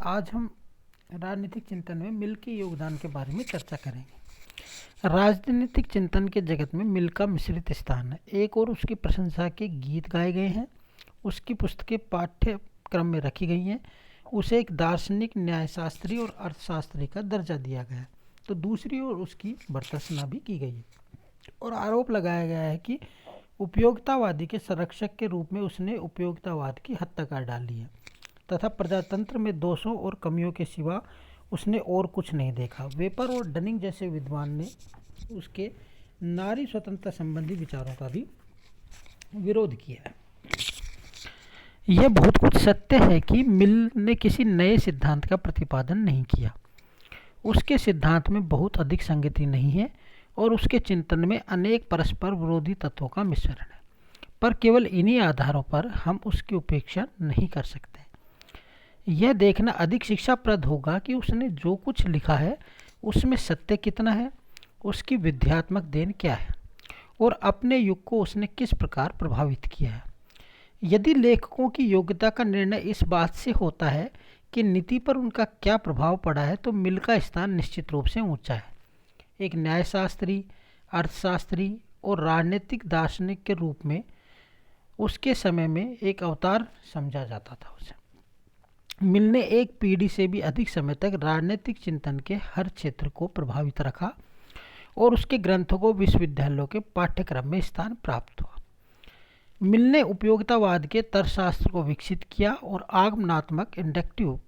आज हम राजनीतिक चिंतन में मिल के योगदान के बारे में चर्चा करेंगे। राजनीतिक चिंतन के जगत में मिल का मिश्रित स्थान है। एक और उसकी प्रशंसा के गीत गाए गए हैं, उसकी पुस्तकें पाठ्यक्रम में रखी गई हैं, उसे एक दार्शनिक, न्यायशास्त्री और अर्थशास्त्री का दर्जा दिया गया है, तो दूसरी ओर उसकी भर्त्सना भी की गई है और आरोप लगाया गया है कि उपयोगितावादी के संरक्षक के रूप में उसने उपयोगितावाद की हत्या कर डाली है तथा प्रजातंत्र में दोषों और कमियों के सिवा उसने और कुछ नहीं देखा। वेपर और डनिंग जैसे विद्वान ने उसके नारी स्वतंत्रता संबंधी विचारों का भी विरोध किया है। यह बहुत कुछ सत्य है कि मिल ने किसी नए सिद्धांत का प्रतिपादन नहीं किया। उसके सिद्धांत में बहुत अधिक संगति नहीं है और उसके चिंतन में अनेक परस्पर विरोधी तत्वों का मिश्रण है, पर केवल इन्हीं आधारों पर हम उसकी उपेक्षा नहीं कर सकते। यह देखना अधिक शिक्षाप्रद होगा कि उसने जो कुछ लिखा है उसमें सत्य कितना है, उसकी विद्यात्मक देन क्या है और अपने युग को उसने किस प्रकार प्रभावित किया है। यदि लेखकों की योग्यता का निर्णय इस बात से होता है कि नीति पर उनका क्या प्रभाव पड़ा है, तो मिल का स्थान निश्चित रूप से ऊंचा है। एक न्यायशास्त्री, अर्थशास्त्री और राजनीतिक दार्शनिक के रूप में उसके समय में एक अवतार समझा जाता था उसे। मिल ने एक पीढ़ी से भी अधिक समय तक राजनीतिक चिंतन के हर क्षेत्र को प्रभावित रखा और उसके ग्रंथों को विश्वविद्यालयों के पाठ्यक्रम में स्थान प्राप्त हुआ। मिल ने उपयोगितावाद के तर्कशास्त्र को विकसित किया और आगमनात्मक इंडक्टिव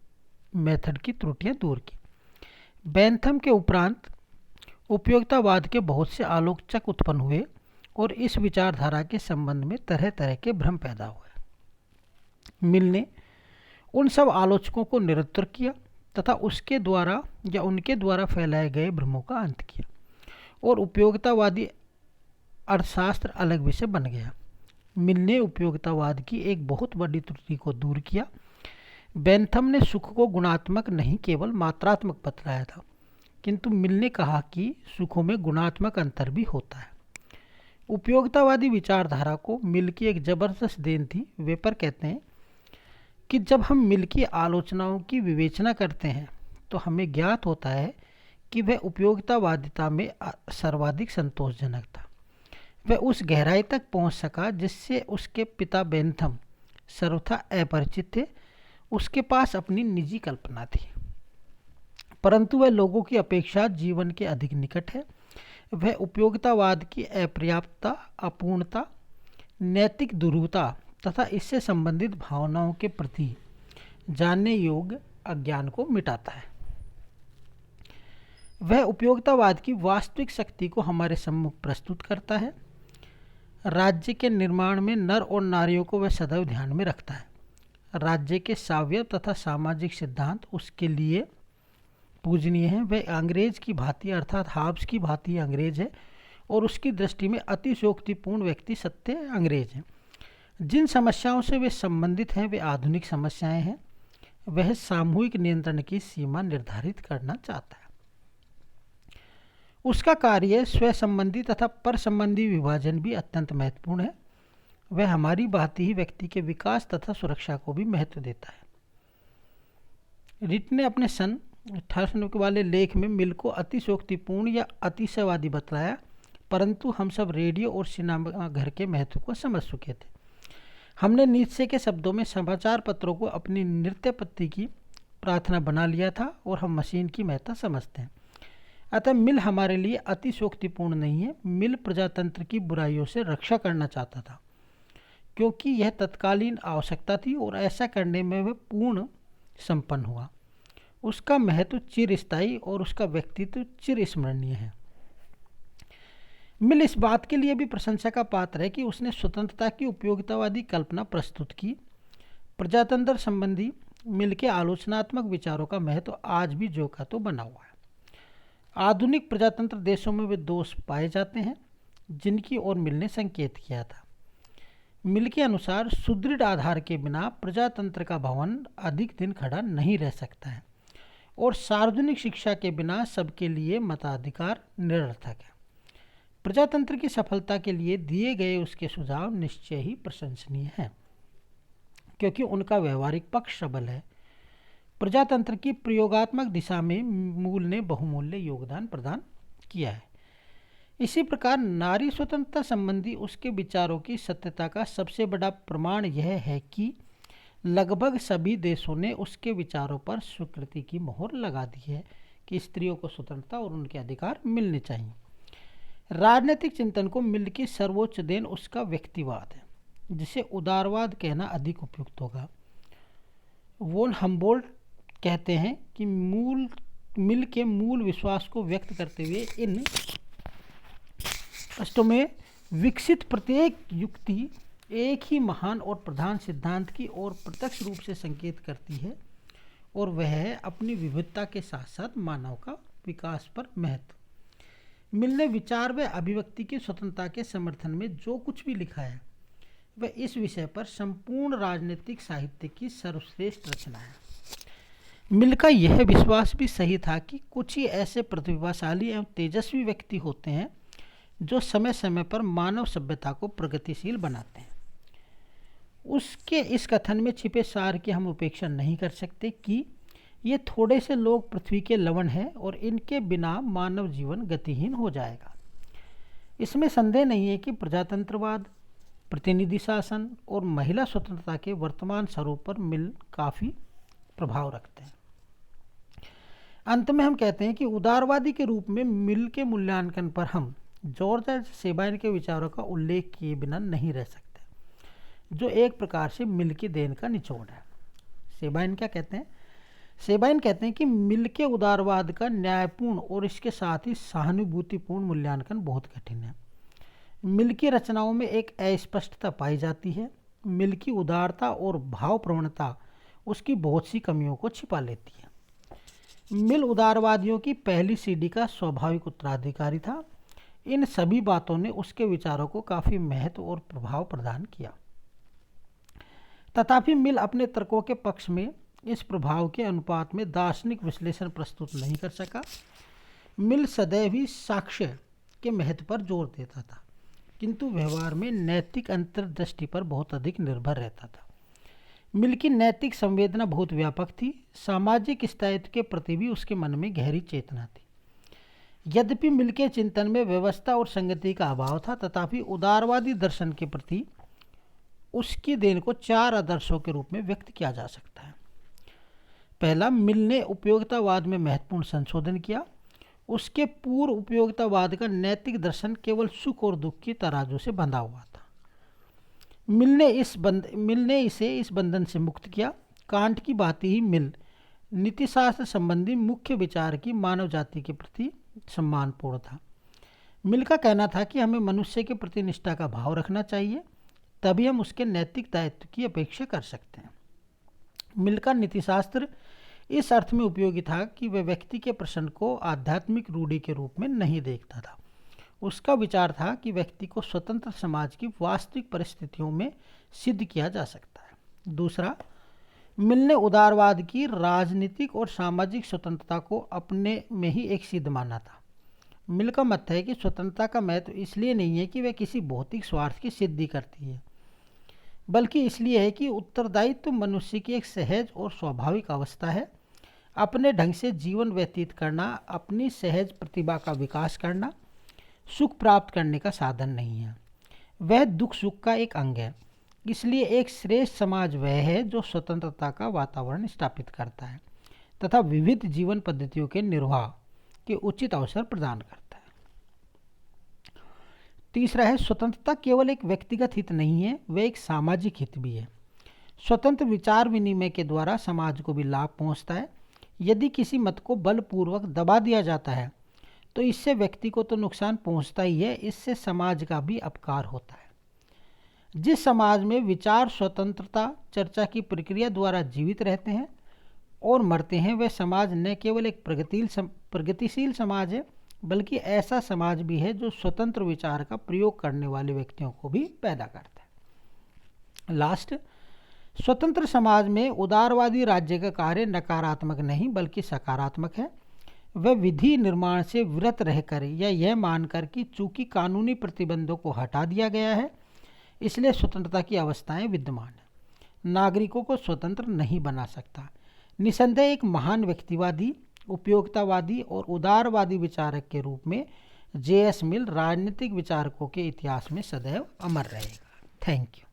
मेथड की त्रुटियां दूर की। बेंथम के उपरांत उपयोगितावाद के बहुत से आलोचक उत्पन्न हुए और इस विचारधारा के संबंध में तरह तरह के भ्रम पैदा हुए। मिल ने उन सब आलोचकों को निरुत्तर किया तथा उसके द्वारा या उनके द्वारा फैलाए गए भ्रमों का अंत किया और उपयोगितावादी अर्थशास्त्र अलग विषय बन गया। मिल ने उपयोगितावाद की एक बहुत बड़ी त्रुटि को दूर किया। बेंथम ने सुख को गुणात्मक नहीं केवल मात्रात्मक बतलाया था, किंतु मिल ने कहा कि सुखों में गुणात्मक अंतर भी होता है। उपयोगितावादी विचारधारा को मिल की एक जबरदस्त देन थी। वेपर कहते हैं कि जब हम मिल की आलोचनाओं की विवेचना करते हैं तो हमें ज्ञात होता है कि वह उपयोगितावादिता में सर्वाधिक संतोषजनक था। वह उस गहराई तक पहुंच सका जिससे उसके पिता बेंथम सर्वथा अपरिचित थे। उसके पास अपनी निजी कल्पना थी, परंतु वह लोगों की अपेक्षा जीवन के अधिक निकट है। वह उपयोगितावाद की अपर्याप्तता, अपूर्णता, नैतिक दुरूहता तथा इससे संबंधित भावनाओं के प्रति जानने योग्य अज्ञान को मिटाता है। वह उपयोगितावाद की वास्तविक शक्ति को हमारे सम्मुख प्रस्तुत करता है। राज्य के निर्माण में नर और नारियों को वह सदैव ध्यान में रखता है। राज्य के सावयव तथा सामाजिक सिद्धांत उसके लिए पूजनीय हैं। वह अंग्रेज की भांति अर्थात हाब्स की भांति अंग्रेज है और उसकी दृष्टि में अतिशयोक्तिपूर्ण व्यक्ति सत्य अंग्रेज हैं। जिन समस्याओं से वे संबंधित हैं वे आधुनिक समस्याएं हैं। वह सामूहिक नियंत्रण की सीमा निर्धारित करना चाहता है। उसका कार्य स्व संबंधी तथा पर संबंधी विभाजन भी अत्यंत महत्वपूर्ण है। वह हमारी भांति ही व्यक्ति के विकास तथा सुरक्षा को भी महत्व देता है। रिट ने अपने सन 1890 वाले लेख में मिल को अतिशयोक्तिपूर्ण या अतिशयवादी बतलाया, परंतु हम सब रेडियो और सिनेमा घर के महत्व को समझ चुके थे। हमने नीत्शे के शब्दों में समाचार पत्रों को अपनी नृत्यपत्ति की प्रार्थना बना लिया था और हम मशीन की महत्ता समझते हैं। अतः मिल हमारे लिए अतिशयोक्तिपूर्ण नहीं है। मिल प्रजातंत्र की बुराइयों से रक्षा करना चाहता था क्योंकि यह तत्कालीन आवश्यकता थी और ऐसा करने में वह पूर्ण संपन्न हुआ। उसका महत्व चिरस्थायी और उसका व्यक्तित्व चिरस्मरणीय है। मिल इस बात के लिए भी प्रशंसा का पात्र है कि उसने स्वतंत्रता की उपयोगितावादी कल्पना प्रस्तुत की। प्रजातंत्र संबंधी मिल के आलोचनात्मक विचारों का महत्व आज भी जो का तो बना हुआ है। आधुनिक प्रजातंत्र देशों में वे दोष पाए जाते हैं जिनकी ओर मिल ने संकेत किया था। मिल के अनुसार सुदृढ़ आधार के बिना प्रजातंत्र का भवन अधिक दिन खड़ा नहीं रह सकता है और सार्वजनिक शिक्षा के बिना सबके लिए मताधिकार निरर्थक है। प्रजातंत्र की सफलता के लिए दिए गए उसके सुझाव निश्चय ही प्रशंसनीय हैं क्योंकि उनका व्यवहारिक पक्ष सबल है, प्रजातंत्र की प्रयोगात्मक दिशा में मूल ने बहुमूल्य योगदान प्रदान किया है। इसी प्रकार नारी स्वतंत्रता संबंधी उसके विचारों की सत्यता का सबसे बड़ा प्रमाण यह है कि लगभग सभी देशों ने उसके विचारों पर स्वीकृति की मोहर लगा दी है कि स्त्रियों को स्वतंत्रता और उनके अधिकार मिलने चाहिए। राजनीतिक चिंतन को मिल की सर्वोच्च देन उसका व्यक्तिवाद है, जिसे उदारवाद कहना अधिक उपयुक्त होगा। वोन हम्बोल्ट कहते हैं कि मिल के मूल विश्वास को व्यक्त करते हुए इन पृष्ठों में विकसित प्रत्येक युक्ति एक ही महान और प्रधान सिद्धांत की ओर प्रत्यक्ष रूप से संकेत करती है, और वह है अपनी विविधता के साथ साथ मानव का विकास पर महत्व। मिल ने विचार व अभिव्यक्ति की स्वतंत्रता के समर्थन में जो कुछ भी लिखा है वह इस विषय पर संपूर्ण राजनीतिक साहित्य की सर्वश्रेष्ठ रचना है। मिल का यह विश्वास भी सही था कि कुछ ही ऐसे प्रतिभाशाली एवं तेजस्वी व्यक्ति होते हैं जो समय समय पर मानव सभ्यता को प्रगतिशील बनाते हैं। उसके इस कथन में छिपे सार की हम उपेक्षा नहीं कर सकते कि ये थोड़े से लोग पृथ्वी के लवण हैं और इनके बिना मानव जीवन गतिहीन हो जाएगा। इसमें संदेह नहीं है कि प्रजातंत्रवाद, प्रतिनिधि शासन और महिला स्वतंत्रता के वर्तमान स्वरूप पर मिल काफ़ी प्रभाव रखते हैं। अंत में हम कहते हैं कि उदारवादी के रूप में मिल के मूल्यांकन पर हम जॉर्ज सेबाइन के विचारों का उल्लेख किए बिना नहीं रह सकते, जो एक प्रकार से मिल की देन का निचोड़ है। सेबाइन क्या कहते हैं? सेबाइन कहते हैं कि मिल के उदारवाद का न्यायपूर्ण और इसके साथ ही सहानुभूतिपूर्ण मूल्यांकन बहुत कठिन है। मिल की रचनाओं में एक अस्पष्टता पाई जाती है। मिल की उदारता और भाव प्रवणता उसकी बहुत सी कमियों को छिपा लेती है। मिल उदारवादियों की पहली सीढ़ी का स्वाभाविक उत्तराधिकारी था। इन सभी बातों ने उसके विचारों को काफ़ी महत्व और प्रभाव प्रदान किया। तथापि मिल अपने तर्कों के पक्ष में इस प्रभाव के अनुपात में दार्शनिक विश्लेषण प्रस्तुत नहीं कर सका। मिल सदैव ही साक्ष्य के महत्व पर जोर देता था, किंतु व्यवहार में नैतिक अंतर्दृष्टि पर बहुत अधिक निर्भर रहता था। मिल की नैतिक संवेदना बहुत व्यापक थी। सामाजिक स्थायित्व के प्रति भी उसके मन में गहरी चेतना थी। यद्यपि मिल के चिंतन में व्यवस्था और संगति का अभाव था, तथापि उदारवादी दर्शन के प्रति उसकी देन को 4 आदर्शों के रूप में व्यक्त किया जा सकता है। पहला, मिल ने उपयोगितावाद में महत्वपूर्ण संशोधन किया। उसके पूर्व उपयोगितावाद का नैतिक दर्शन केवल सुख और दुख की तराजू से बंधा हुआ था। मिल ने इसे इस बंधन से मुक्त किया। कांट की भांति ही मिल नीतिशास्त्र संबंधी मुख्य विचार की मानव जाति के प्रति सम्मानपूर्ण था। मिल का कहना था कि हमें मनुष्य के प्रति निष्ठा का भाव रखना चाहिए, तभी हम उसके नैतिक दायित्व की अपेक्षा कर सकते हैं। मिल का नीतिशास्त्र इस अर्थ में उपयोगी था कि वह व्यक्ति के प्रश्न को आध्यात्मिक रूढ़ि के रूप में नहीं देखता था। उसका विचार था कि व्यक्ति को स्वतंत्र समाज की वास्तविक परिस्थितियों में सिद्ध किया जा सकता है। दूसरा, मिल ने उदारवाद की राजनीतिक और सामाजिक स्वतंत्रता को अपने में ही एक सिद्ध माना था। मिल का मत है कि स्वतंत्रता का महत्व इसलिए नहीं है कि वह किसी भौतिक स्वार्थ की सिद्धि करती है, बल्कि इसलिए है कि उत्तरदायित्व मनुष्य की एक सहज और स्वाभाविक अवस्था है। अपने ढंग से जीवन व्यतीत करना, अपनी सहज प्रतिभा का विकास करना सुख प्राप्त करने का साधन नहीं है, वह दुख सुख का एक अंग है। इसलिए एक श्रेष्ठ समाज वह है जो स्वतंत्रता का वातावरण स्थापित करता है तथा विविध जीवन पद्धतियों के निर्वाह के उचित अवसर प्रदान करता है। तीसरा है, स्वतंत्रता केवल एक व्यक्तिगत हित नहीं है, वह एक सामाजिक हित भी है। स्वतंत्र विचार विनिमय के द्वारा समाज को भी लाभ पहुंचता है। यदि किसी मत को बलपूर्वक दबा दिया जाता है तो इससे व्यक्ति को तो नुकसान पहुंचता ही है, इससे समाज का भी अपकार होता है। जिस समाज में विचार स्वतंत्रता चर्चा की प्रक्रिया द्वारा जीवित रहते हैं और मरते हैं, वह समाज न केवल एक प्रगतिशील समाज है, बल्कि ऐसा समाज भी है जो स्वतंत्र विचार का प्रयोग करने वाले व्यक्तियों को भी पैदा करता है। लास्ट, स्वतंत्र समाज में उदारवादी राज्य का कार्य नकारात्मक नहीं बल्कि सकारात्मक है। वह विधि निर्माण से विरत रहकर या यह मानकर कि चूंकि कानूनी प्रतिबंधों को हटा दिया गया है इसलिए स्वतंत्रता की अवस्थाएं विद्यमान है, नागरिकों को स्वतंत्र नहीं बना सकता। निसंदेह एक महान व्यक्तिवादी, उपयोगितावादी और उदारवादी विचारक के रूप में जे एस मिल राजनीतिक विचारकों के इतिहास में सदैव अमर रहेगा। Thank you.